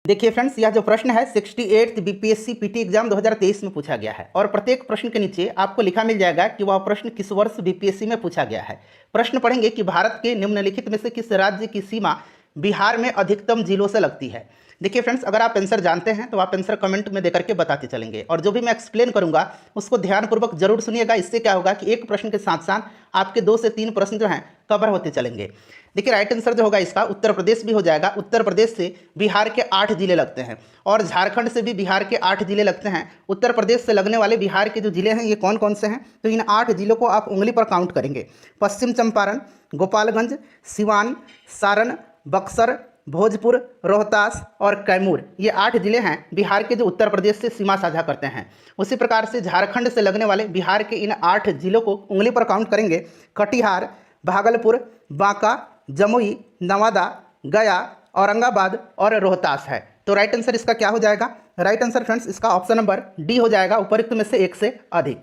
देखिए फ्रेंड्स, यह जो प्रश्न है 68th बीपीएससी पीटी एग्जाम 2023 में पूछा गया है और प्रत्येक प्रश्न के नीचे आपको लिखा मिल जाएगा कि वह प्रश्न किस वर्ष बीपीएससी में पूछा गया है। प्रश्न पढ़ेंगे कि भारत के निम्नलिखित में से किस राज्य की सीमा बिहार में अधिकतम जिलों से लगती है। देखिए फ्रेंड्स, अगर आप आंसर जानते हैं तो आप आंसर कमेंट में देकर के बताते चलेंगे और जो भी मैं एक्सप्लेन करूंगा उसको ध्यानपूर्वक जरूर सुनिएगा। इससे क्या होगा कि एक प्रश्न के साथ साथ आपके 2 से 3 प्रश्न जो हैं कवर होते चलेंगे। देखिए राइट आंसर जो होगा इसका उत्तर प्रदेश भी हो जाएगा। उत्तर प्रदेश से बिहार के 8 जिले लगते हैं और झारखंड से भी बिहार के 8 जिले लगते हैं। उत्तर प्रदेश से लगने वाले बिहार के जो जिले हैं ये कौन कौन से हैं, तो इन 8 जिलों को आप उंगली पर काउंट करेंगे। पश्चिम चंपारण, गोपालगंज, सिवान, सारण, बक्सर, भोजपुर, रोहतास और कैमूर, ये 8 जिले हैं बिहार के जो उत्तर प्रदेश से सीमा साझा करते हैं। उसी प्रकार से झारखंड से लगने वाले बिहार के इन 8 जिलों को उंगली पर काउंट करेंगे। कटिहार, भागलपुर, बांका, जमुई, नवादा, गया, औरंगाबाद और रोहतास है। तो राइट आंसर इसका क्या हो जाएगा? राइट आंसर फ्रेंड्स इसका ऑप्शन नंबर डी हो जाएगा, उपरोक्त में से एक से अधिक।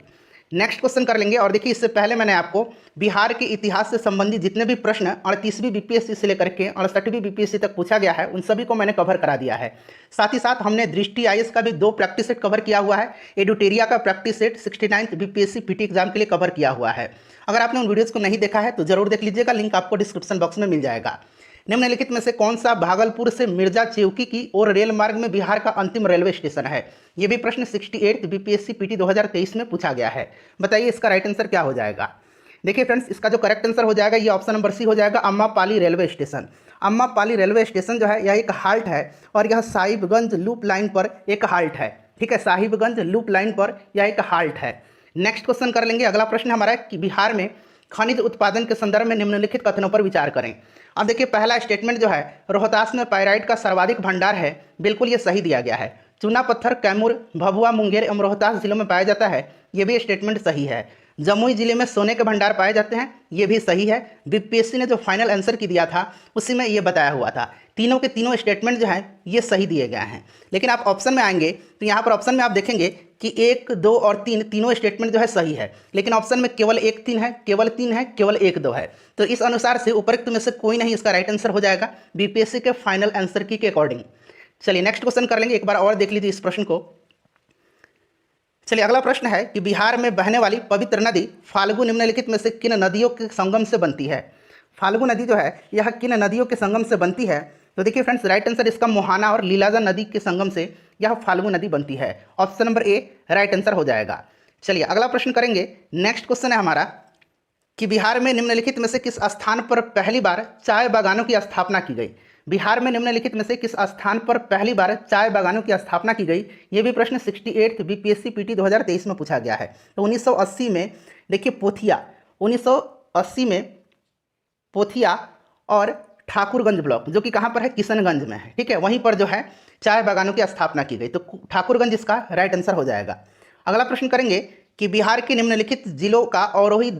नेक्स्ट क्वेश्चन कर लेंगे और देखिए इससे पहले मैंने आपको बिहार के इतिहास से संबंधित जितने भी प्रश्न 38वीं बीपीएससी से लेकर के 68वीं बीपीएससी तक पूछा गया है उन सभी को मैंने कवर करा दिया है। साथ ही साथ हमने दृष्टि आईएएस का भी 2 प्रैक्टिस सेट कवर किया हुआ है। एडुटेरिया का practice set 69th BPSC PT exam के लिए कवर किया हुआ है। अगर आपने उन वीडियोज़ को नहीं देखा है तो जरूर देख लीजिएगा, लिंक आपको डिस्क्रिप्शन बॉक्स में मिल जाएगा। निम्नलिखित में से कौन सा भागलपुर से मिर्जा चेवकी की और रेल मार्ग में बिहार का अंतिम रेलवे स्टेशन है? यह भी प्रश्न 68th बीपीएससी पीटी 2023 में पूछा गया है। बताइए इसका राइट आंसर क्या हो जाएगा? देखिए फ्रेंड्स, इसका जो करेक्ट आंसर हो जाएगा ये ऑप्शन नंबर सी हो जाएगा, अम्मापाली रेलवे स्टेशन। अम्मापाली रेलवे स्टेशन जो है यह एक हाल्ट है और यह साहिबगंज लूप लाइन पर एक हाल्ट है। ठीक है, साहिबगंज लूप लाइन पर यह एक हाल्ट है। नेक्स्ट क्वेश्चन कर लेंगे। अगला प्रश्न हमारा है कि बिहार में खनिज उत्पादन के संदर्भ में निम्नलिखित कथनों पर विचार करें। अब देखिए पहला स्टेटमेंट जो है रोहतास में पाइराइट का सर्वाधिक भंडार है, बिल्कुल ये सही दिया गया है। चूना पत्थर कैमूर, भभुआ, मुंगेर एवं रोहतास जिलों में पाया जाता है, ये भी स्टेटमेंट सही है। जमुई जिले में सोने के भंडार पाए जाते हैं, ये भी सही है। बीपीएससी ने जो फाइनल आंसर की दिया था उसी में ये बताया हुआ था। तीनों के तीनों स्टेटमेंट जो हैं ये सही दिए गए हैं। लेकिन आप ऑप्शन में आएंगे तो यहाँ पर ऑप्शन में आप देखेंगे कि 1, 2 और 3 तीनों स्टेटमेंट जो है सही है, लेकिन ऑप्शन में केवल 1, 3 है, केवल 3 है, केवल 1, 2 है। तो इस अनुसार से उपरोक्त में से कोई नहीं इसका राइट आंसर हो जाएगा बीपीएससी के फाइनल आंसर की के अकॉर्डिंग। चलिए नेक्स्ट क्वेश्चन कर लेंगे, एक बार और देख लीजिए इस प्रश्न को। चलिए अगला प्रश्न है कि बिहार में बहने वाली पवित्र नदी फाल्गु निम्नलिखित में से किन नदियों के संगम से बनती है? फाल्गु नदी जो है यह किन नदियों के संगम से बनती है? तो देखिए फ्रेंड्स, राइट आंसर इसका मोहाना और लीलाजा नदी के संगम से यह फाल्गु नदी बनती है। Option number A right answer हो जाएगा। चलिए अगला प्रश्न करेंगे। नेक्स्ट क्वेश्चन है हमारा कि बिहार में निम्नलिखित में से किस स्थान पर पहली बार चाय बागानों की स्थापना की गई? बिहार में निम्नलिखित में से किस स्थान पर पहली बार चाय बागानों की स्थापना की गई? ये भी प्रश्न 68th बीपीएससी पीटी 2023 में पूछा गया है। तो 1980 में देखिए पोथिया, 1980 में पोथिया और ठाकुरगंज ब्लॉक जो कि कहाँ पर है, किशनगंज में है। ठीक है, वहीं पर जो है चाय बागानों की स्थापना की गई। तो ठाकुरगंज इसका राइट आंसर हो जाएगा। अगला प्रश्न करेंगे कि बिहार के निम्नलिखित जिलों का आरोही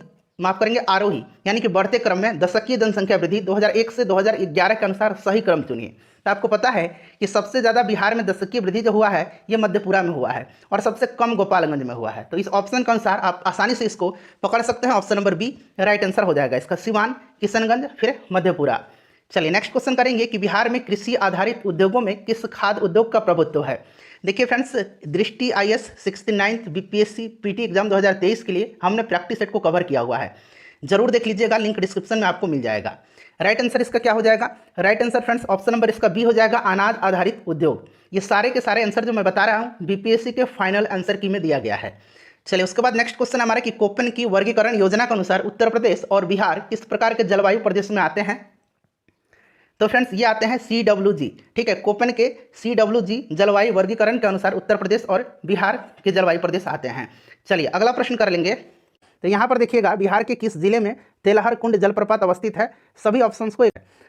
यानी कि बढ़ते क्रम में दशकीय जनसंख्या वृद्धि 2001 से 2011 के अनुसार सही क्रम चुनिए। तो आपको पता है कि सबसे ज़्यादा बिहार में दशकीय वृद्धि जो हुआ है ये मधेपुरा में हुआ है और सबसे कम गोपालगंज में हुआ है। तो इस ऑप्शन के अनुसार आप आसानी से इसको पकड़ सकते हैं। Option number b right answer हो जाएगा इसका, सिवान, किशनगंज, फिर मधेपुरा। चलिए नेक्स्ट क्वेश्चन करेंगे कि बिहार में कृषि आधारित उद्योगों में किस खाद्य उद्योग का प्रभुत्व है? देखिए फ्रेंड्स, दृष्टि IAS 69th BPSC PT exam 2023 के लिए हमने प्रैक्टिस सेट को कवर किया हुआ है, जरूर देख लीजिएगा, लिंक डिस्क्रिप्शन में आपको मिल जाएगा। राइट आंसर इसका क्या हो जाएगा? Right answer friends option number इसका बी हो जाएगा, अनाज आधारित उद्योग। ये सारे के सारे आंसर जो मैं बता रहा हूँ बीपीएससी के फाइनल आंसर की में दिया गया है। चलिए उसके बाद नेक्स्ट क्वेश्चन हमारा कि कोपेन की वर्गीकरण योजना के अनुसार उत्तर प्रदेश और बिहार किस प्रकार के जलवायु प्रदेश में आते हैं? तो फ्रेंड्स ये आते हैं CWG। ठीक है, कोपेन के CWG जलवायु वर्गीकरण के अनुसार उत्तर प्रदेश और बिहार के जलवायु प्रदेश आते हैं। चलिए अगला प्रश्न कर लेंगे। तो यहाँ पर देखिएगा बिहार के किस जिले में तेलहर कुंड जलप्रपात अवस्थित है? सभी ऑप्शंस को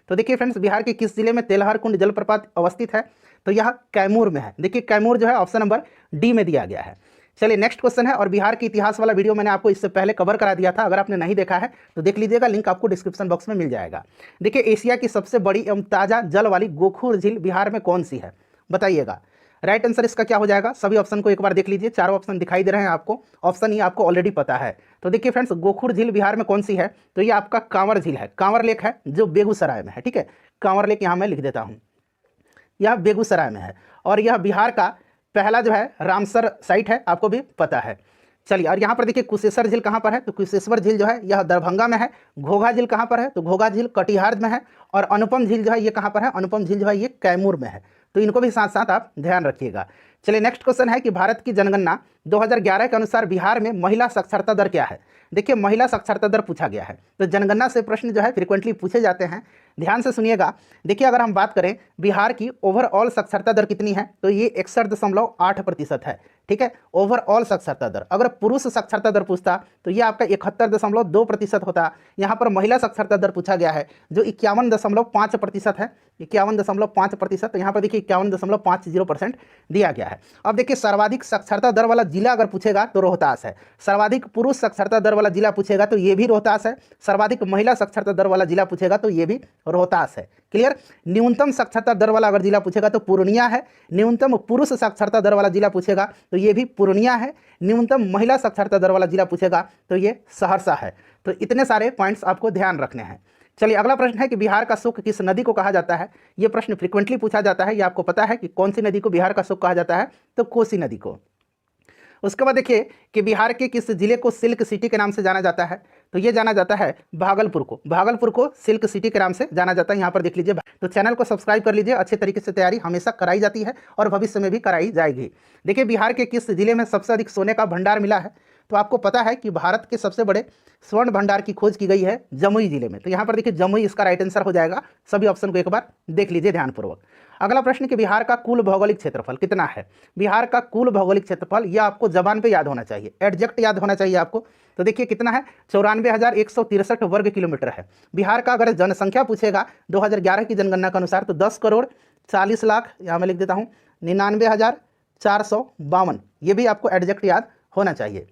तो देखिए फ्रेंड्स, बिहार के किस जिले में तेलहर कुंड जलप्रपात अवस्थित है? तो यह कैमूर में है। देखिए कैमूर जो है ऑप्शन नंबर डी में दिया गया है। चलिए नेक्स्ट क्वेश्चन है और बिहार के इतिहास वाला वीडियो मैंने आपको इससे पहले कवर करा दिया था, अगर आपने नहीं देखा है तो देख लीजिएगा, लिंक आपको डिस्क्रिप्शन बॉक्स में मिल जाएगा। देखिए एशिया की सबसे बड़ी एवं ताज़ा जल वाली गोखुर झील बिहार में कौन सी है? बताइएगा राइट आंसर इसका क्या हो जाएगा? सभी ऑप्शन को एक बार देख लीजिए, चारों ऑप्शन दिखाई दे रहे हैं आपको, ऑप्शन ये आपको ऑलरेडी पता है। तो देखिए फ्रेंड्स, गोखुर झील बिहार में कौन सी है? तो ये आपका कांवर झील है, कांवर लेक है जो बेगूसराय में है। ठीक है, कांवर लेक यहाँ मैं लिख देता हूँ, यह बेगूसराय में है और यह बिहार का पहला जो है रामसर साइट है, आपको भी पता है। चलिए, और यहाँ पर देखिए कुशेश्वर झील कहाँ पर है, तो कुशेश्वर झील जो है यह दरभंगा में है। घोघा झील कहाँ पर है, तो घोघा झील कटिहार में है। और अनुपम झील जो है ये कहाँ पर है, अनुपम झील जो है ये कैमूर में है। तो इनको भी साथ साथ आप ध्यान रखिएगा। चलिए, नेक्स्ट क्वेश्चन है कि भारत की जनगणना 2011 के अनुसार बिहार में महिला साक्षरता दर क्या है। देखिए, महिला साक्षरता दर पूछा गया है, तो जनगणना से प्रश्न जो है फ्रिक्वेंटली पूछे जाते हैं। ध्यान से सुनिएगा। देखिए, अगर हम बात करें बिहार की ओवरऑल साक्षरता दर कितनी है, तो ये 61.8% है। ठीक है, ओवरऑल साक्षरता दर। अगर पुरुष साक्षरता दर पूछता तो ये आपका 71.2% होता। यहाँ पर महिला साक्षरता दर पूछा गया है जो 51.5% है, 51.5%। यहाँ पर देखिए 51.50% दिया गया है। अब देखिए, सर्वाधिक साक्षरता दर वाला जिला अगर पूछेगा तो रोहतास है। सर्वाधिक पुरुष साक्षरता दर वाला जिला पूछेगा तो ये भी रोहतास है। सर्वाधिक महिला साक्षरता दर वाला जिला पूछेगा तो ये भी रोहतास है। क्लियर। न्यूनतम साक्षरता दर वाला अगर जिला पूछेगा तो पूर्णिया है। न्यूनतम पुरुष साक्षरता दर वाला जिला पूछेगा तो ये भी पूर्णिया है। न्यूनतम महिला साक्षरता दर वाला जिला पूछेगा तो ये सहरसा है। तो इतने सारे पॉइंट्स आपको ध्यान रखने हैं। चलिए, अगला प्रश्न है कि बिहार का सुख किस नदी को कहा जाता है। ये प्रश्न फ्रिक्वेंटली पूछा जाता है। ये आपको पता है कि कौन सी नदी को बिहार का सुख कहा जाता है, तो कोसी नदी को। उसके बाद देखिए कि बिहार के किस जिले को सिल्क सिटी के नाम से जाना जाता है, तो ये जाना जाता है भागलपुर को। भागलपुर को सिल्क सिटी के नाम से जाना जाता है। यहाँ पर देख लीजिए। तो चैनल को सब्सक्राइब कर लीजिए। अच्छे तरीके से तैयारी हमेशा कराई जाती है और भविष्य में भी कराई जाएगी। देखिए, बिहार के किस जिले में सबसे अधिक सोने का भंडार मिला है, तो आपको पता है कि भारत के सबसे बड़े स्वर्ण भंडार की खोज की गई है जमुई जिले में। तो यहाँ पर देखिए जमुई इसका राइट आंसर हो जाएगा। सभी ऑप्शन को एक बार देख लीजिए ध्यानपूर्वक। अगला प्रश्न कि बिहार का कुल भौगोलिक क्षेत्रफल कितना है। बिहार का कुल भौगोलिक क्षेत्रफल यह आपको जबान पे याद होना चाहिए, एग्जैक्ट याद होना चाहिए आपको। तो देखिए कितना है, 94,163 वर्ग किलोमीटर है। बिहार का अगर जनसंख्या पूछेगा 2011 की जनगणना के अनुसार तो 10,40,00,000, यहाँ मैं लिख देता हूँ 99,452। ये भी आपको एग्जैक्ट याद होना चाहिए।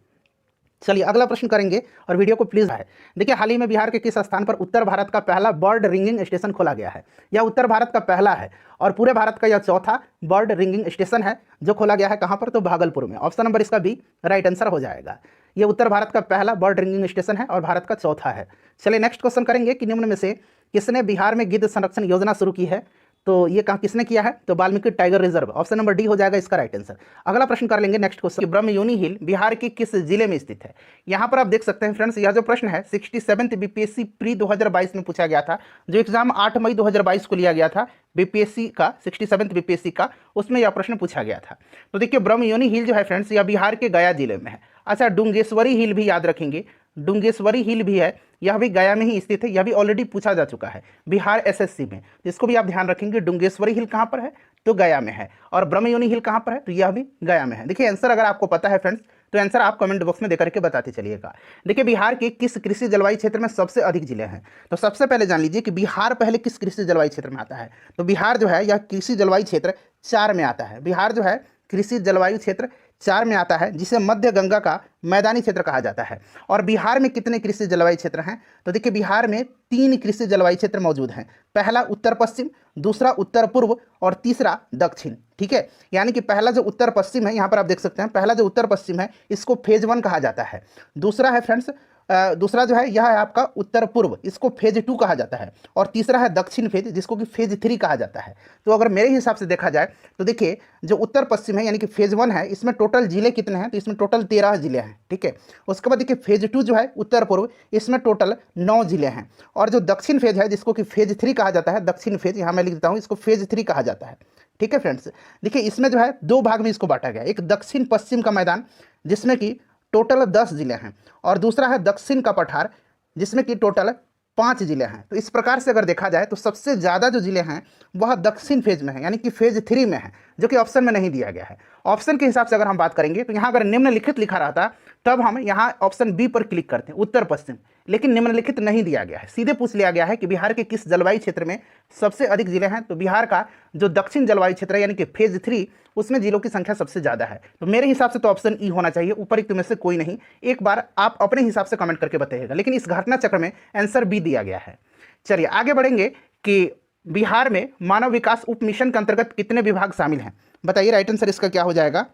चलिए, अगला प्रश्न करेंगे और वीडियो को प्लीज है। देखिए, हाल ही में बिहार के किस स्थान पर उत्तर भारत का पहला बर्ड रिंगिंग स्टेशन खोला गया है। यह उत्तर भारत का पहला है और पूरे भारत का यह चौथा बर्ड रिंगिंग स्टेशन है जो खोला गया है। कहाँ पर, तो भागलपुर में। ऑप्शन नंबर इसका बी राइट आंसर हो जाएगा। यह उत्तर भारत का पहला बर्ड रिंगिंग स्टेशन है और भारत का चौथा है। चलिए, नेक्स्ट क्वेश्चन करेंगे कि निम्न में से किसने बिहार में गिद्ध संरक्षण योजना शुरू की है। तो ये कहाँ किसने किया है, तो Valmiki tiger reserve. Option number D हो जाएगा इसका राइट आंसर। अगला प्रश्न कर लेंगे नेक्स्ट क्वेश्चन, ब्रह्मयोनी हिल बिहार के किस जिले में स्थित है। यहाँ पर आप देख सकते हैं फ्रेंड्स, यह जो प्रश्न है 67th बीपीएससी प्री 2022 में पूछा गया था। जो एग्जाम 8 मई 2022 को लिया गया था बीपीएससी का, 67th बीपीएससी का, उसमें यह प्रश्न पूछा गया था। तो देखिए, ब्रह्मयोनी हिल जो है फ्रेंड्स यह बिहार के गया जिले में है। अच्छा, डुंगेश्वरी हिल भी याद रखेंगे, डुंगेश्वरी हिल भी है, यह भी गया में ही स्थित है। यह भी ऑलरेडी पूछा जा चुका है बिहार एसएससी में, इसको भी आप ध्यान रखेंगे। डुंगेश्वरी हिल कहाँ पर है, तो गया में है। और ब्रह्मयोनी हिल कहाँ पर है, तो यह भी गया में है। देखिए, आंसर अगर आपको पता है फ्रेंड्स तो आंसर आप कमेंट बॉक्स में देकर के बताते चलिएगा। देखिए, बिहार के किस कृषि जलवायु क्षेत्र में सबसे अधिक जिले हैं। तो सबसे पहले जान लीजिए कि बिहार पहले किस कृषि जलवायु क्षेत्र में आता है। तो बिहार जो है यह कृषि जलवायु क्षेत्र 4 में आता है। बिहार जो है कृषि जलवायु क्षेत्र 4 में आता है, जिसे मध्य गंगा का मैदानी क्षेत्र कहा जाता है। और बिहार में कितने कृषि जलवायु क्षेत्र हैं, तो देखिए बिहार में 3 कृषि जलवायु क्षेत्र मौजूद हैं। पहला उत्तर पश्चिम, दूसरा उत्तर पूर्व और तीसरा दक्षिण। ठीक है, यानी कि पहला जो उत्तर पश्चिम है, यहाँ पर आप देख सकते हैं, पहला जो उत्तर पश्चिम है इसको फेज 1 कहा जाता है। दूसरा है फ्रेंड्स दूसरा जो है यह है आपका उत्तर पूर्व, इसको फेज 2 कहा जाता है। और तीसरा है दक्षिण फेज, जिसको कि फेज 3 कहा जाता है। तो अगर मेरे हिसाब से देखा जाए तो देखिए जो उत्तर पश्चिम है यानी कि फेज 1 है, इसमें टोटल जिले कितने हैं, तो इसमें टोटल 13 जिले हैं। ठीक है, उसके बाद देखिए फेज 2 जो है उत्तर पूर्व, इसमें टोटल 9 जिले हैं। और जो दक्षिण फेज है जिसको कि फेज 3 कहा जाता है, दक्षिण फेज यहाँ मैं लिख देता हूँ, इसको फेज 3 कहा जाता है। ठीक है फ्रेंड्स, देखिए इसमें जो है 2 भाग में इसको बांटा गया, एक दक्षिण पश्चिम का मैदान जिसमें कि टोटल 10 जिले हैं, और दूसरा है दक्षिण का पठार जिसमें कि टोटल 5 जिले हैं। तो इस प्रकार से अगर देखा जाए तो सबसे ज़्यादा जो जिले हैं वह दक्षिण फेज में है, यानी कि फेज 3 में है, जो कि ऑप्शन में नहीं दिया गया है। ऑप्शन के हिसाब से अगर हम बात करेंगे तो यहाँ अगर निम्नलिखित लिखा रहता तब हम यहाँ ऑप्शन बी पर क्लिक करते हैं, उत्तर पश्चिम, लेकिन निम्नलिखित नहीं दिया गया है। सीधे पूछ लिया गया है कि बिहार के किस जलवायु क्षेत्र में सबसे अधिक जिले हैं। तो बिहार का जो दक्षिण जलवायु क्षेत्र है यानी कि फेज 3, उसमें जिलों की संख्या सबसे ज़्यादा है। तो मेरे हिसाब से तो ऑप्शन ई होना चाहिए, उपयुक्त में से कोई नहीं। एक बार आप अपने हिसाब से कमेंट करके बताइएगा, लेकिन इस घटना चक्र में आंसर बी दिया गया है। चलिए आगे बढ़ेंगे कि बिहार में मानव विकास उप मिशन के अंतर्गत कितने विभाग शामिल हैं। बताइए राइट आंसर इसका क्या हो जाएगा।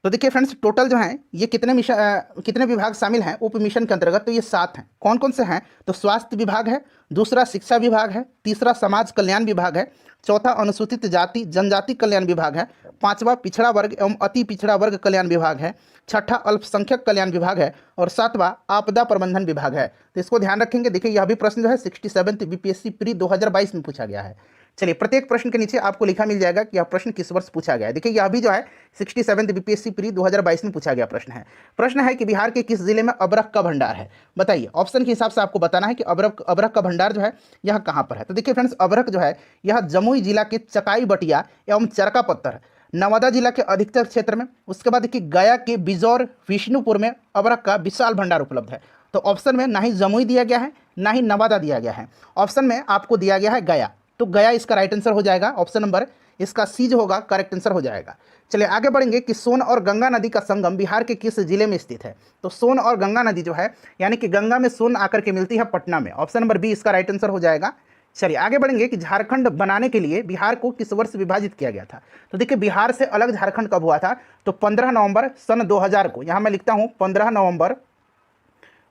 तो देखिए फ्रेंड्स, टोटल जो हैं ये कितने विभाग शामिल हैं उप मिशन के अंतर्गत, तो ये 7 हैं। कौन कौन से हैं? तो स्वास्थ्य विभाग है, दूसरा शिक्षा विभाग है, तीसरा समाज कल्याण विभाग है, चौथा अनुसूचित जाति जनजाति कल्याण विभाग है, पांचवा पिछड़ा वर्ग एवं अति पिछड़ा वर्ग कल्याण विभाग है, छठा अल्पसंख्यक कल्याण विभाग है और सातवां आपदा प्रबंधन विभाग है। तो इसको ध्यान रखेंगे। देखिए यह भी प्रश्न जो है 67th बीपीएससी प्री 2022 में पूछा गया है। चलिए, प्रत्येक प्रश्न के नीचे आपको लिखा मिल जाएगा कि यह प्रश्न किस वर्ष पूछा गया है। देखिए यह भी जो है 67th बीपीएससी प्री 2022 में पूछा गया प्रश्न है कि बिहार के किस जिले में अबरख का भंडार है। बताइए, ऑप्शन के हिसाब से आपको बताना है कि अबरख का भंडार जो है यह कहाँ पर है। तो देखिए फ्रेंड्स, अबरख जो है यह जमुई जिला के चकाई बटिया एवं चरका पत्थर नवादा जिला के अधिकतर क्षेत्र में, उसके बाद देखिए गया के बिजौर विष्णुपुर में अबरख का विशाल भंडार उपलब्ध है। तो ऑप्शन में ना ही जमुई दिया गया है ना ही नवादा दिया गया है, ऑप्शन में आपको दिया गया है गया। तो गया इसका राइट आंसर हो जाएगा। ऑप्शन नंबर इसका सी जो होगा करेक्ट आंसर हो जाएगा। चलिए आगे बढ़ेंगे कि सोन और गंगा नदी का संगम बिहार के किस जिले में स्थित है। तो सोन और गंगा नदी जो है यानी कि गंगा में सोन आकर के मिलती है पटना में। ऑप्शन नंबर बी इसका राइट आंसर हो जाएगा। चलिए आगे बढ़ेंगे कि झारखंड बनाने के लिए बिहार को किस वर्ष विभाजित किया गया था। तो देखिए बिहार से अलग झारखंड कब हुआ था? तो 15 नवंबर सन 2000 को, यहाँ मैं लिखता हूँ 15 नवंबर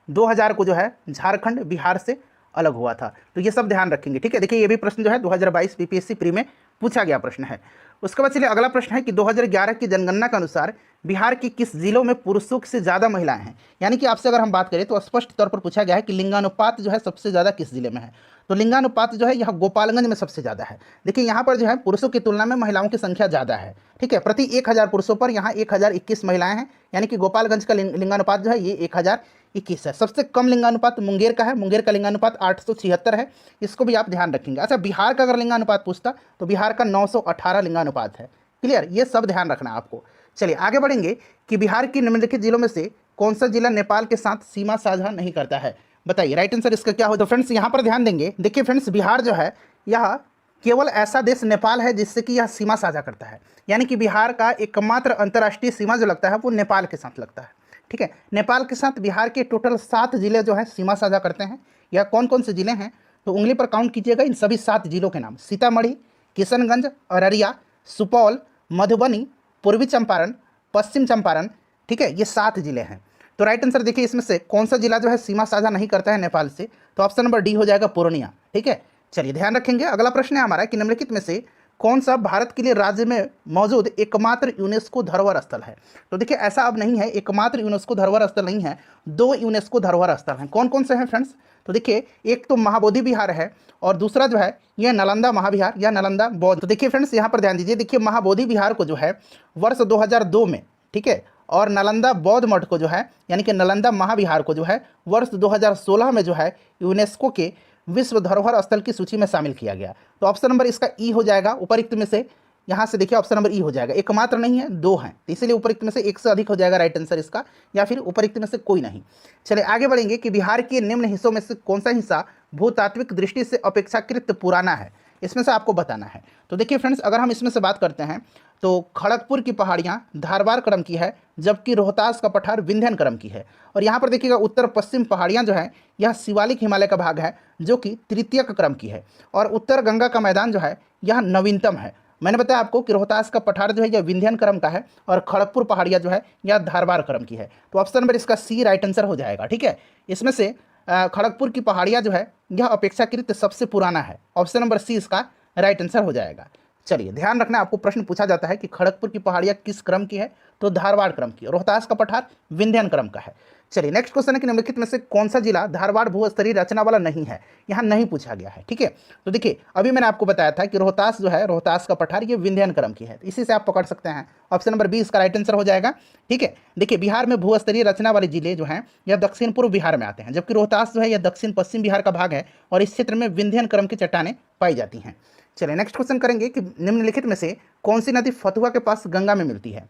2000 को जो है झारखंड बिहार से अलग हुआ था। तो ये सब ध्यान रखेंगे, ठीक है। देखिए ये भी प्रश्न जो है 2022 बीपीएससी प्री में पूछा गया प्रश्न है। उसके बाद चलिए अगला प्रश्न है कि 2011 की जनगणना के अनुसार बिहार के किस जिलों में पुरुषों से ज़्यादा महिलाएं हैं। यानी कि आपसे अगर हम बात करें तो स्पष्ट तौर पर पूछा गया है कि लिंगानुपात जो है सबसे ज़्यादा किस जिले में है। तो लिंगानुपात जो है यह गोपालगंज में सबसे ज़्यादा है। देखिए यहाँ पर जो है पुरुषों की तुलना में महिलाओं की संख्या ज़्यादा है, ठीक है। प्रति 1000 पुरुषों पर यहाँ 1021 महिलाएं हैं, यानी कि गोपालगंज का लिंगानुपात जो है ये 1021 है। सबसे कम लिंगानुपात मुंगेर का है, मुंगेर का लिंगानुपात 876 है। इसको भी आप ध्यान रखेंगे। अच्छा, बिहार का अगर लिंगानुपात पूछता तो बिहार का 918 लिंगानुपात है। क्लियर, ये सब ध्यान रखना आपको। चलिए आगे बढ़ेंगे कि बिहार के निम्नलिखित जिलों में से कौन सा जिला नेपाल के साथ सीमा साझा नहीं करता है। बताइए राइट आंसर इसका क्या हो। तो फ्रेंड्स यहाँ पर ध्यान देंगे। देखिए फ्रेंड्स, बिहार जो है यह केवल ऐसा देश नेपाल है जिससे कि यह सीमा साझा करता है। यानी कि बिहार का एकमात्र अंतर्राष्ट्रीय सीमा जो लगता है वो नेपाल के साथ लगता है, ठीक है। नेपाल के साथ बिहार के टोटल 7 जिले जो हैं सीमा साझा करते हैं। यह कौन कौन से जिले हैं? तो उंगली पर काउंट कीजिएगा इन सभी 7 जिलों के नाम। सीतामढ़ी, किशनगंज, अररिया, सुपौल, मधुबनी, पूर्वी चंपारण, पश्चिम चंपारण, ठीक है। ये 7 जिले हैं। तो राइट आंसर देखिए इसमें से कौन सा जिला जो है सीमा साझा नहीं करता है नेपाल से। तो ऑप्शन नंबर डी हो जाएगा पूर्णिया, ठीक है। चलिए ध्यान रखेंगे। अगला प्रश्न है हमारा कि निम्नलिखित में से कौन सा भारत के लिए राज्य में मौजूद एकमात्र यूनेस्को धरोहर स्थल है। तो देखिए ऐसा अब नहीं है, एकमात्र यूनेस्को धरोहर स्थल नहीं है, 2 यूनेस्को धरोहर स्थल हैं। कौन कौन से हैं फ्रेंड्स? तो देखिए एक तो महाबोधि विहार है और दूसरा जो है यह नालंदा महाविहार या नालंदा बौद्ध। तो देखिए फ्रेंड्स यहाँ पर ध्यान दीजिए। देखिए महाबोधि विहार को जो है वर्ष 2002 में, ठीक है, और नालंदा बौद्ध मठ को जो है यानी कि नालंदा महाविहार को जो है वर्ष 2016 में जो है यूनेस्को के विश्व धरोहर स्थल की सूची में शामिल किया गया। तो ऑप्शन नंबर इसका ई हो जाएगा। उपरिक्त में से यहाँ से देखिए ऑप्शन नंबर ई हो जाएगा। एकमात्र नहीं है, 2 हैं, तो इसलिए उपरिक्त में से एक से अधिक हो जाएगा राइट आंसर इसका, या फिर उपरिक्त में से कोई नहीं। चलिए आगे बढ़ेंगे कि बिहार के निम्न हिस्सों में से कौन सा हिस्सा भूतात्विक दृष्टि से अपेक्षाकृत पुराना है, इसमें से आपको बताना है। तो देखिए फ्रेंड्स, अगर हम इसमें से बात करते हैं तो खड़गपुर की पहाड़ियाँ धारवाड़ क्रम की है, जबकि रोहतास का पठार विंध्यन क्रम की है। और यहाँ पर देखिएगा उत्तर पश्चिम पहाड़ियाँ जो है यह शिवालिक हिमालय का भाग है जो कि तृतीयक क्रम की है। और उत्तर गंगा का मैदान जो है यह नवीनतम है। मैंने बताया आपको कि रोहतास का पठार जो है यह विंध्यन क्रम का है और खड़गपुर पहाड़ियाँ जो है यह धारवाड़ क्रम की है। तो ऑप्शन नंबर इसका सी राइट आंसर हो जाएगा, ठीक है। इसमें से खड़गपुर की पहाड़ियाँ जो है यह अपेक्षाकृत सबसे पुराना है। ऑप्शन नंबर सी इसका राइट आंसर हो जाएगा। चलिए ध्यान रखना, आपको प्रश्न पूछा जाता है कि खड़गपुर की पहाड़ियाँ किस क्रम की है। तो धारवाड़ क्रम की। रोहतास का पठार विंध्यन क्रम का है। चलिए नेक्स्ट क्वेश्चन है कि निम्नलिखित में से कौन सा जिला धारवाड़ भूस्तरीय रचना वाला नहीं है। यहाँ नहीं पूछा गया है, ठीक है। तो देखिए अभी मैंने आपको बताया था कि रोहतास जो है, रोहतास का पठार ये विंध्यन क्रम की है, इसी से आप पकड़ सकते हैं। ऑप्शन नंबर बी इसका राइट आंसर हो जाएगा, ठीक है। देखिए बिहार में भूस्तरीय रचना वाले जिले जो हैं यह दक्षिण पूर्व बिहार में आते हैं, जबकि रोहतास जो है यह दक्षिण पश्चिम बिहार का भाग है और इस क्षेत्र में विंध्यन क्रम की चट्टानें पाई जाती हैं। चलिए नेक्स्ट क्वेश्चन करेंगे कि निम्नलिखित में से कौन सी नदी फतुहा के पास गंगा में मिलती है।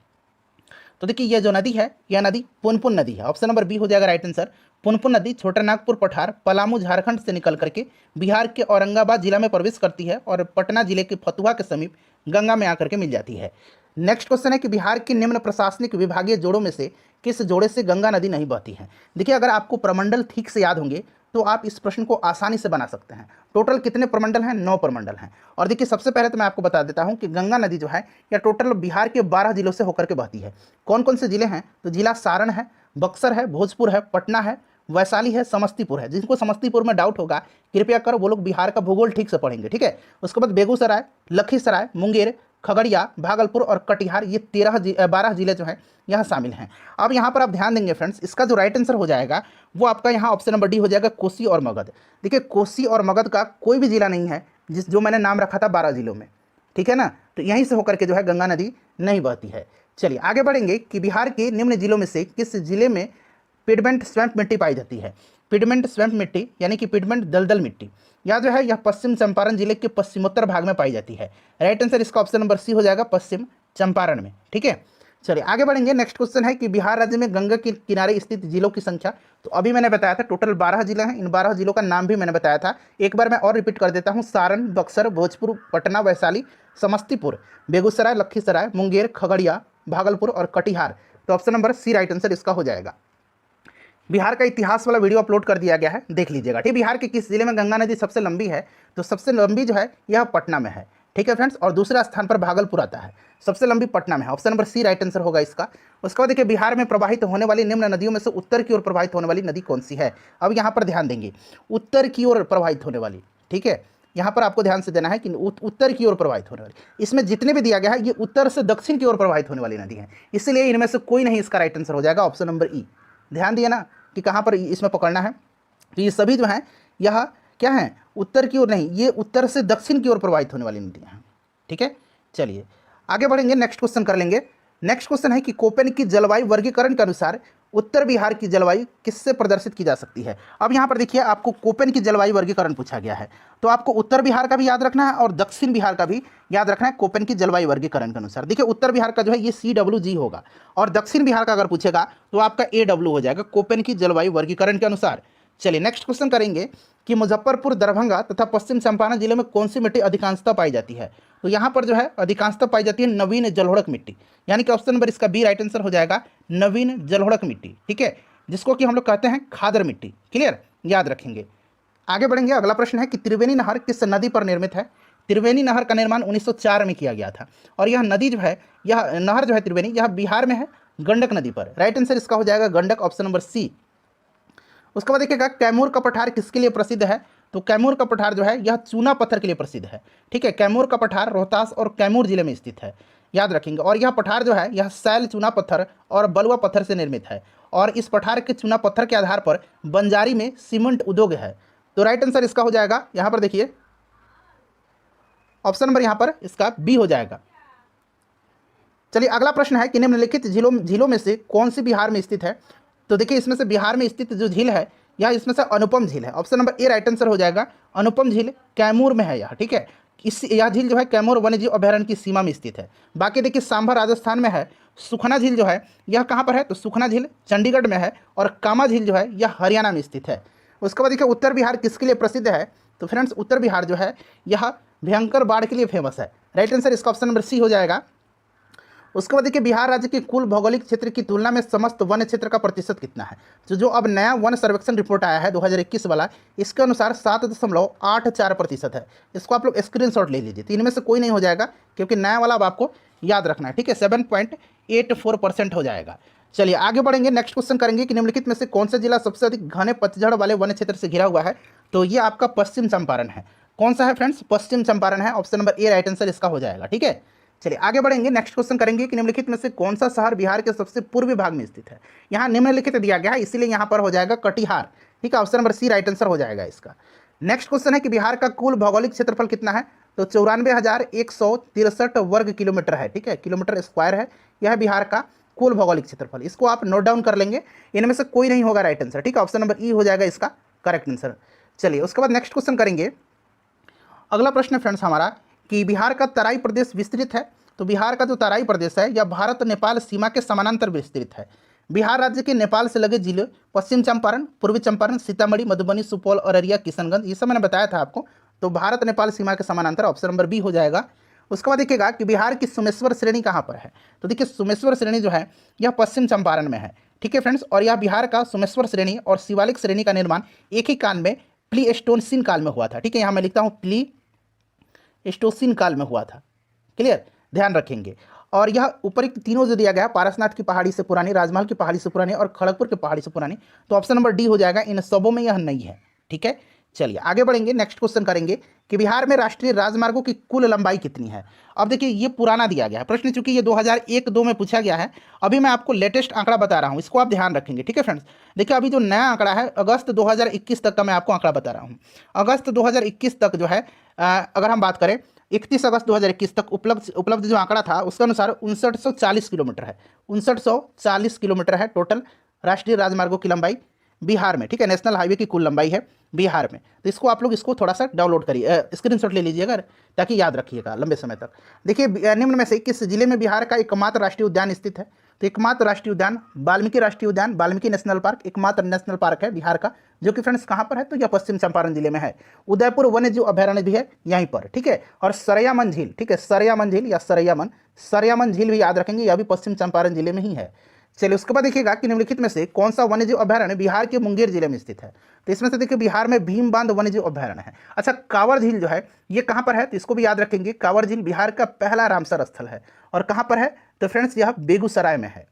तो देखिए यह जो नदी है यह नदी पुनपुन नदी है। ऑप्शन नंबर बी हो जाएगा राइट आंसर। पुनपुन नदी छोटानागपुर पठार पलामू झारखंड से निकल करके बिहार के औरंगाबाद जिला में प्रवेश करती है और पटना जिले के फतुहा के समीप गंगा में आकर के मिल जाती है। नेक्स्ट क्वेश्चन है कि बिहार के निम्न प्रशासनिक विभागीय जोड़ों में से किस जोड़े से गंगा नदी नहीं बहती है। देखिए अगर आपको प्रमंडल ठीक से याद होंगे तो आप इस प्रश्न को आसानी से बना सकते हैं। टोटल कितने प्रमंडल हैं? 9 प्रमंडल हैं। और देखिए सबसे पहले तो मैं आपको बता देता हूं कि गंगा नदी जो है यह टोटल बिहार के 12 जिलों से होकर के बहती है। कौन कौन से जिले हैं? तो जिला सारण है, बक्सर है, भोजपुर है, पटना है, वैशाली है, समस्तीपुर है। जिनको समस्तीपुर में डाउट होगा कृपया कर वो लोग बिहार का भूगोल ठीक से पढ़ेंगे, ठीक है। उसके बाद बेगूसराय, लखीसराय, मुंगेर, खगड़िया, भागलपुर और कटिहार, ये 12 जिले जो हैं यहाँ शामिल हैं। अब यहाँ पर आप ध्यान देंगे फ्रेंड्स, इसका जो राइट आंसर हो जाएगा वो आपका यहाँ ऑप्शन नंबर डी हो जाएगा, कोसी और मगध। देखिए कोसी और मगध का कोई भी जिला नहीं है जो मैंने नाम रखा था 12 जिलों में, ठीक है ना। तो यहीं से होकर के जो है गंगा नदी नहीं बहती है। चलिए आगे बढ़ेंगे कि बिहार के निम्न जिलों में से किस जिले में पिडमेंट स्वैम्प मिट्टी पाई जाती है? पिडमेंट स्वैम्प मिट्टी यानी कि पिडमेंट दलदल मिट्टी यह जो है यह पश्चिम चंपारण जिले के पश्चिमोत्तर भाग में पाई जाती है। राइट आंसर इसका ऑप्शन नंबर सी हो जाएगा, पश्चिम चंपारण में, ठीक है। चलिए आगे बढ़ेंगे। नेक्स्ट क्वेश्चन है कि बिहार राज्य में गंगा के किनारे स्थित जिलों की संख्या। तो अभी मैंने बताया था टोटल 12 जिले हैं, इन 12 जिलों का नाम भी मैंने बताया था। एक बार मैं और रिपीट कर देता हूँ, सारण, बक्सर, भोजपुर, पटना, वैशाली, समस्तीपुर, बेगूसराय, लखीसराय, मुंगेर, खगड़िया, भागलपुर और कटिहार। तो option number c right answer इसका हो जाएगा। बिहार का इतिहास वाला वीडियो अपलोड कर दिया गया है, देख लीजिएगा, ठीक। बिहार के किस जिले में गंगा नदी सबसे लंबी है? तो सबसे लंबी जो है यह पटना में है, ठीक है फ्रेंड्स। और दूसरा स्थान पर भागलपुर आता है, सबसे लंबी पटना में है। Option number c right answer होगा इसका। उसके बाद देखिए बिहार में प्रवाहित होने वाली निम्न नदियों में से उत्तर की ओर प्रवाहित होने वाली नदी कौन सी है? अब यहाँ पर ध्यान देंगे, उत्तर की ओर प्रवाहित होने वाली, ठीक है। यहाँ पर आपको ध्यान से देना है कि उत्तर की ओर प्रवाहित होने वाली, इसमें जितने भी दिया गया है ये उत्तर से दक्षिण की ओर प्रवाहित होने वाली नदी है, इसलिए इनमें से कोई नहीं इसका राइट आंसर हो जाएगा, ऑप्शन नंबर ई। ध्यान दिए ना कि कहाँ पर इसमें पकड़ना है। तो ये सभी जो हैं यह क्या है? उत्तर की ओर नहीं, ये उत्तर से दक्षिण की ओर प्रवाहित होने वाली नदियाँ हैं, ठीक है। चलिए आगे बढ़ेंगे, नेक्स्ट क्वेश्चन कर लेंगे। नेक्स्ट क्वेश्चन है कि कोपेन की जलवायु वर्गीकरण के अनुसार उत्तर बिहार की जलवायु किससे प्रदर्शित की जा सकती है? अब यहाँ पर देखिए आपको कोपेन की जलवायु वर्गीकरण पूछा गया है, तो आपको उत्तर बिहार का भी याद रखना है और दक्षिण बिहार का भी याद रखना है कोपेन की जलवायु वर्गीकरण के अनुसार। देखिए उत्तर बिहार का जो है ये CWG होगा और दक्षिण बिहार का अगर पूछेगा तो आपका AW हो जाएगा, कोपेन की जलवायु वर्गीकरण के अनुसार। चलिए नेक्स्ट क्वेश्चन करेंगे कि मुजफ्फरपुर, दरभंगा तथा पश्चिम चंपारण जिले में कौन सी मिट्टी अधिकांशतः पाई जाती है? तो यहाँ पर जो है अधिकांशतः पाई जाती है नवीन जलोढ़क मिट्टी, यानी कि ऑप्शन नंबर इसका बी राइट आंसर हो जाएगा, नवीन जलोढ़क मिट्टी, ठीक है, जिसको कि हम लोग कहते हैं खादर मिट्टी। क्लियर, याद रखेंगे। आगे बढ़ेंगे, अगला प्रश्न है कि त्रिवेणी नहर किस नदी पर निर्मित है? त्रिवेणी नहर का निर्माण 1904 में किया गया था और यह नदी जो है, यह नहर जो है त्रिवेणी, यह बिहार में है, गंडक नदी पर। राइट आंसर इसका हो जाएगा गंडक, ऑप्शन नंबर सी। उसके बाद देखिएगा कैमूर का पठार किसके लिए प्रसिद्ध है? तो कैमूर का पठार जो है यह चूना पत्थर के लिए प्रसिद्ध है, ठीक है। कैमूर का पठार रोहतास और कैमूर जिले में स्थित है, याद रखेंगे। और यह पठार जो है यह सैल चूना पत्थर और बलुआ पत्थर से निर्मित है और इस पठार के चूना पत्थर के आधार पर बंजारी में सीमेंट उद्योग है। तो राइट आंसर इसका हो जाएगा, यहाँ पर देखिए ऑप्शन नंबर यहाँ पर इसका बी हो जाएगा। चलिए अगला प्रश्न है कि निम्नलिखित झीलों में से कौन सी बिहार में स्थित है? तो देखिए इसमें से बिहार में स्थित जो झील है यह इसमें से अनुपम झील है, option number A right answer हो जाएगा। अनुपम झील कैमूर में है यह, ठीक है। यह झील जो है कैमूर वन्यजीव अभयारण्य की सीमा में स्थित है। बाकी देखिए सांभर राजस्थान में है, सुखना झील जो है यह कहाँ पर है? तो सुखना झील चंडीगढ़ में है और कामा झील जो है यह हरियाणा में स्थित है। उसके बाद देखिए उत्तर बिहार किसके लिए प्रसिद्ध है? तो फ्रेंड्स उत्तर बिहार जो है यह भयंकर बाढ़ के लिए फेमस है। राइट आंसर इसका ऑप्शन नंबर सी हो जाएगा। उसके बाद देखिए बिहार राज्य के कुल भौगोलिक क्षेत्र की तुलना में समस्त वन क्षेत्र का प्रतिशत कितना है? तो जो अब नया वन सर्वेक्षण रिपोर्ट आया है 2021 वाला, इसके अनुसार 7.84% है। इसको आप लोग स्क्रीनशॉट ले लीजिए, तो इनमें से कोई नहीं हो जाएगा क्योंकि नया वाला अब आपको याद रखना है, ठीक है। 7.84% हो जाएगा। चलिए आगे बढ़ेंगे, नेक्स्ट क्वेश्चन करेंगे कि निम्नलिखित में से कौन सा जिला सबसे अधिक घने पतझड़ वाले वन क्षेत्र से घिरा हुआ है? तो ये आपका पश्चिम चंपारण है। कौन सा है फ्रेंड्स? पश्चिम चंपारण है, option number A right answer इसका हो जाएगा, ठीक है। चलिए आगे बढ़ेंगे, नेक्स्ट क्वेश्चन करेंगे कि निम्नलिखित में से कौन सा शहर बिहार के सबसे पूर्वी भाग में स्थित है? यहाँ निम्नलिखित दिया गया है इसलिए यहाँ पर हो जाएगा कटिहार, ठीक है। Option number c right answer हो जाएगा इसका। नेक्स्ट क्वेश्चन है कि बिहार का कुल भौगोलिक क्षेत्रफल कितना है? तो 94,163 वर्ग किलोमीटर है, ठीक है, किलोमीटर स्क्वायर है। यह बिहार का कुल भौगोलिक क्षेत्रफल, इसको आप नोट डाउन कर लेंगे। इनमें से कोई नहीं होगा राइट आंसर, ठीक है। ऑप्शन नंबर ई हो जाएगा इसका करेक्ट आंसर। चलिए उसके बाद नेक्स्ट क्वेश्चन करेंगे। अगला प्रश्न है फ्रेंड्स हमारा कि बिहार का तराई प्रदेश विस्तृत है। तो बिहार का जो तराई प्रदेश है यह भारत नेपाल सीमा के समानांतर विस्तृत है। बिहार राज्य के नेपाल से लगे जिले पश्चिम चंपारण, पूर्वी चंपारण, सीतामढ़ी, मधुबनी, सुपौल, अररिया, किशनगंज, ये सब मैंने बताया था आपको। तो भारत नेपाल सीमा के समानांतर, ऑप्शन नंबर बी हो जाएगा। उसके बाद देखिएगा कि बिहार की सुमेश्वर श्रेणी कहाँ पर है? तो देखिए सुमेश्वर श्रेणी जो है यह पश्चिम चंपारण में है, ठीक है फ्रेंड्स। और यह बिहार का सोमेश्वर श्रेणी और शिवालिक श्रेणी का निर्माण एक ही काल में प्लीस्टोसीन काल में हुआ था। ठीक है, यहाँ मैं लिखता हूँ प्लीस्टोसीन काल में हुआ था। क्लियर, ध्यान रखेंगे। और यह ऊपरी तीनों जो दिया गया है, पारसनाथ की पहाड़ी से पुरानी, राजमहल की पहाड़ी से पुरानी और खड़गपुर की पहाड़ी से पुरानी, तो ऑप्शन नंबर डी हो जाएगा, इन सबों में यह नहीं है। ठीक है, चलिए आगे बढ़ेंगे। नेक्स्ट क्वेश्चन करेंगे कि बिहार में राष्ट्रीय राजमार्गों की कुल लंबाई कितनी है। अब देखिए ये पुराना दिया गया है प्रश्न, चूंकि ये 2001-2 में पूछा गया है। अभी मैं आपको लेटेस्ट आंकड़ा बता रहा हूँ, इसको आप ध्यान रखेंगे। ठीक है फ्रेंड्स, देखिए अभी जो नया आंकड़ा है अगस्त 2021 तक का मैं आपको आंकड़ा बता रहा हूँ। अगस्त 2021 तक जो है अगर हम बात करें 31 अगस्त 2021 तक उपलब्ध जो आंकड़ा था उसके अनुसार 5940 किलोमीटर है। 5940 किलोमीटर है टोटल राष्ट्रीय राजमार्गों की लंबाई बिहार में। ठीक है, नेशनल हाईवे की कुल लंबाई है बिहार में। तो इसको आप लोग इसको थोड़ा सा डाउनलोड करिए, स्क्रीनशॉट ले लीजिएगा ताकि याद रखिएगा लंबे समय तक। देखिए निम्न में से किस जिले में बिहार का एकमात्र राष्ट्रीय उद्यान स्थित है। तो एकमात्र राष्ट्रीय उद्यान वाल्मीकि राष्ट्रीय उद्यान, वाल्मीकि नेशनल पार्क एकमात्र नेशनल पार्क है बिहार का, जो कि फ्रेंड्स कहाँ पर है, तो यह पश्चिम चंपारण जिले में है। उदयपुर वन्य जीव अभयारण्य भी है यहीं पर। ठीक है, और सरयामन झील, ठीक है सरयामन झील या सरयामन झील भी याद रखेंगे, यह भी पश्चिम चंपारण जिले में ही है। चलिए उसके बाद देखिएगा कि निम्नलिखित में से कौन सा वन्यजीव अभयारण्य बिहार के मुंगेर जिले में स्थित है। तो इसमें से देखिए बिहार में भीम बांध वन्यजीव अभयारण्य है। अच्छा, कांवर झील जो है ये कहाँ पर है, तो इसको भी याद रखेंगे। कांवर झील बिहार का पहला रामसर स्थल है और कहाँ पर है, तो फ्रेंड्स यह बेगूसराय में है।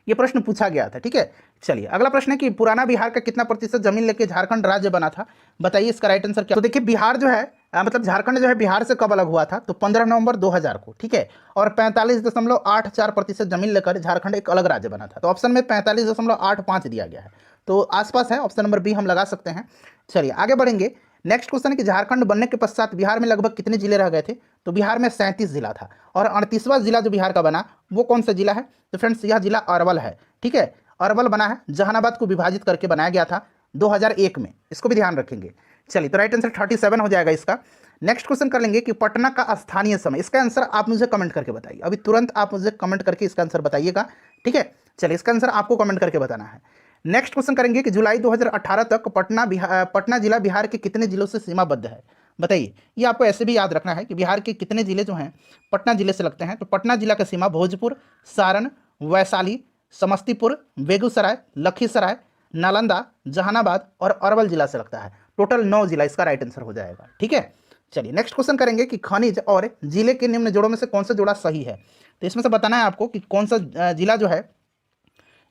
ये प्रश्न पूछा गया था। ठीक है, चलिए अगला प्रश्न है कि पुराना बिहार का कितना प्रतिशत जमीन लेके झारखंड राज्य बना था, बताइए इसका राइट आंसर क्या। तो देखिए बिहार जो है मतलब झारखंड जो है बिहार से कब अलग हुआ था, तो 15 नवंबर 2000 को। ठीक है, और 45.84% जमीन लेकर झारखंड एक अलग राज्य बना था। तो ऑप्शन में 45.85 दिया गया है, तो आसपास है, ऑप्शन नंबर बी हम लगा सकते हैं। चलिए आगे बढ़ेंगे। नेक्स्ट क्वेश्चन है कि झारखंड बनने के पश्चात बिहार में लगभग कितने जिले रह गए थे। तो बिहार में 37 जिला था और 38वां जिला जो बिहार का बना वो कौन सा जिला है, तो फ्रेंड्स यह जिला अरवल है। ठीक है, अरवल बना है, जहानाबाद को विभाजित करके बनाया गया था 2001 में, इसको भी ध्यान रखेंगे। चलिए तो राइट आंसर 37 हो जाएगा इसका। नेक्स्ट क्वेश्चन कर लेंगे कि पटना का स्थानीय समय, इसका आंसर आप मुझे कमेंट करके बताइए, अभी तुरंत आप मुझे कमेंट करके इसका आंसर बताइएगा। ठीक है, चलिए इसका आंसर आपको कमेंट करके बताना है। नेक्स्ट क्वेश्चन करेंगे कि जुलाई 2018 तक पटना जिला बिहार के कितने जिलों से सीमाबद्ध है, बताइए। ये आपको ऐसे भी याद रखना है कि बिहार के कितने जिले जो हैं पटना जिले से लगते हैं। तो पटना जिला का सीमा भोजपुर, सारण, वैशाली, समस्तीपुर, बेगूसराय, लखीसराय, नालंदा, जहानाबाद और अरवल जिला से लगता है। टोटल 9 जिला इसका राइट आंसर हो जाएगा। ठीक है, चलिए नेक्स्ट क्वेश्चन करेंगे कि खनिज और जिले के निम्न जोड़ों में से कौन सा जोड़ा सही है। तो इसमें से बताना है आपको कि कौन सा जिला जो है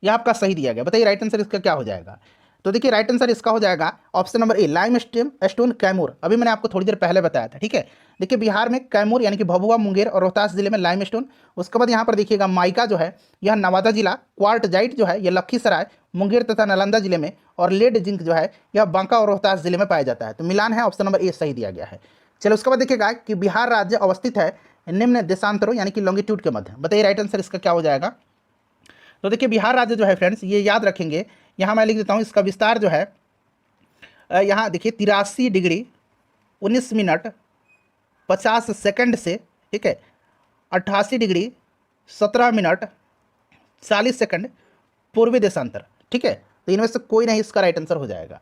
यह आपका सही दिया गया, बताइए राइट आंसर इसका क्या हो जाएगा। तो देखिए राइट आंसर इसका हो जाएगा option number A, lime stone Kaimur. अभी मैंने आपको थोड़ी देर पहले बताया था। ठीक है, देखिए बिहार में कैमूर यानी कि भभुआ, मुंगेर और रोहतास जिले में लाइम स्टोन। उसके बाद यहाँ पर देखिएगा माइका जो है यह नवादा जिला, क्वार्टजाइट जो है यह लखीसराय, मुंगेर तथा नालंदा जिले में, और लेड जिंक जो है यह बांका और रोहतास जिले में पाया जाता है। तो मिलान है, ऑप्शन नंबर ए सही दिया गया है। चलो उसके बाद देखिएगा कि बिहार राज्य अवस्थित है निम्न देशांतरों यानी कि लॉन्गिट्यूड के मध्य, बताइए राइट आंसर इसका क्या हो जाएगा। तो देखिए बिहार राज्य जो है फ्रेंड्स ये याद रखेंगे, यहाँ मैं लिख देता हूँ, इसका विस्तार जो है यहाँ देखिए 83 डिग्री 19 मिनट 50 सेकंड से, ठीक है, 88 डिग्री 17 मिनट 40 सेकंड पूर्वी देशांतर। ठीक है, तो इनमें से कोई नहीं इसका राइट आंसर हो जाएगा।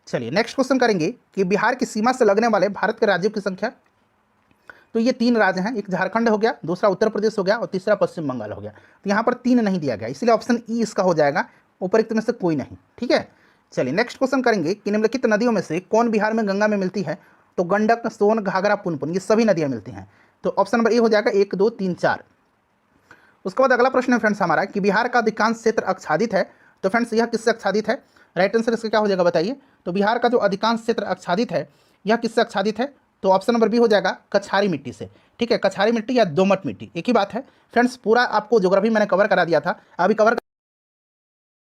चलिए नेक्स्ट क्वेश्चन करेंगे कि बिहार की सीमा से लगने वाले भारत के राज्यों की संख्या। तो ये 3 राज्य हैं, एक झारखंड हो गया, दूसरा उत्तर प्रदेश हो गया और तीसरा पश्चिम बंगाल हो गया। तो यहाँ पर 3 नहीं दिया गया, इसलिए ऑप्शन ई इसका हो जाएगा, उपरोक्त में से कोई नहीं। ठीक है, चलिए नेक्स्ट क्वेश्चन करेंगे कि निम्नलिखित नदियों में से कौन बिहार में गंगा में मिलती है। तो गंडक, सोन, घाघरा, पुनपुन ये सभी नदियाँ मिलती हैं। तो ऑप्शन नंबर ए हो जाएगा 1, 2, 3, 4। उसके बाद अगला प्रश्न है फ्रेंड्स हमारा कि बिहार का अधिकांश क्षेत्र आच्छादित है। तो फ्रेंड्स यह किससे आच्छादित है, राइट आंसर इसका क्या हो जाएगा बताइए। तो बिहार का जो अधिकांश क्षेत्र आच्छादित है यह किससे आच्छादित है, तो ऑप्शन नंबर बी हो जाएगा कछारी मिट्टी से। ठीक है, कछारी मिट्टी या दोमट मिट्टी एक ही बात है फ्रेंड्स। पूरा आपको ज्योग्राफी मैंने कवर करा दिया था, अभी कवर